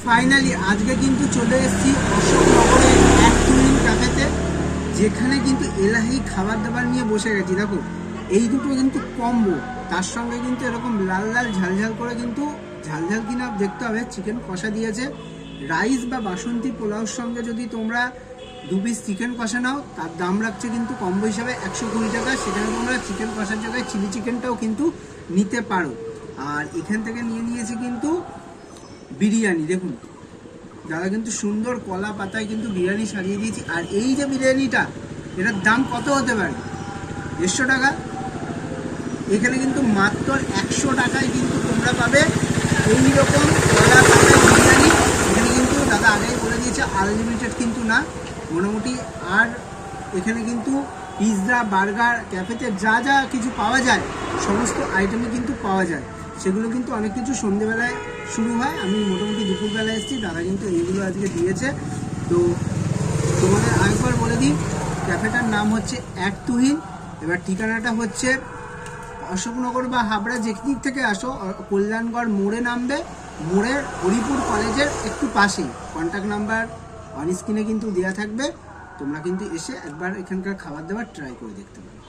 Finally আজকে কিন্তু চলে এসেছি অশোকনগরের এক তুহিন ক্যাফেতে, যেখানে কিন্তু এলাহি খাবার দাবার নিয়ে বসে গেছি। দেখো এই দুটো কিন্তু কম্বো, তার সঙ্গে কিন্তু এরকম লাল লাল ঝালঝাল করে, কিন্তু ঝালঝাল কিনা দেখতে হবে, চিকেন কষা দিয়েছে। রাইস বা বাসন্তী পোলাওর সঙ্গে যদি তোমরা 2 পিস চিকেন কষা নাও, তার দাম রাখছে কিন্তু কম্বো হিসাবে 120 টাকা। সেখানে তোমরা চিকেন কষার জায়গায় চিলি চিকেনটাও কিন্তু নিতে পারো। আর এখান থেকে নিয়ে নিয়েছি কিন্তু বিরিয়ানি। দেখুন দাদা কিন্তু সুন্দর কলা পাতায় কিন্তু বিরিয়ানি সাজিয়ে দিয়েছি। আর এই যে বিরিয়ানিটা, এটার দাম কত হতে পারে? 150 টাকা। এখানে কিন্তু মাত্র 100 টাকায় কিন্তু তোমরা পাবে এইরকম কলা পাতায় বিরিয়ানি। এখানে কিন্তু দাদা আগেই বলে দিয়েছে আনলিমিটেড কিন্তু না, মোটামুটি। আর এখানে কিন্তু পিৎজা, বার্গার, ক্যাফেতে যা যা কিছু পাওয়া যায় সমস্ত আইটেমই কিন্তু পাওয়া যায়। সেগুলো কিন্তু অনেক কিছু সন্ধেবেলায় শুরু হয়। আমি মোটামুটি দুপুরবেলায় এসেছি, দাদা কিন্তু এইগুলো আজকে দিয়েছে। তো তোমাদের আরেকবার বলে দিই, ক্যাফেটার নাম হচ্ছে এক তুহিন। এবার ঠিকানাটা হচ্ছে অশোকনগর বা হাবড়া যে দিক থেকে আসো, কল্যাণগড় মোড়ে নামবে। মোড়ের হরিপুর কলেজের একটু পাশেই। কন্ট্যাক্ট নাম্বার অন স্ক্রিনে কিন্তু দেওয়া থাকবে, তোমরা কিন্তু এসে একবার এখানকার খাবার দাবার ট্রাই করে দেখতে পারো।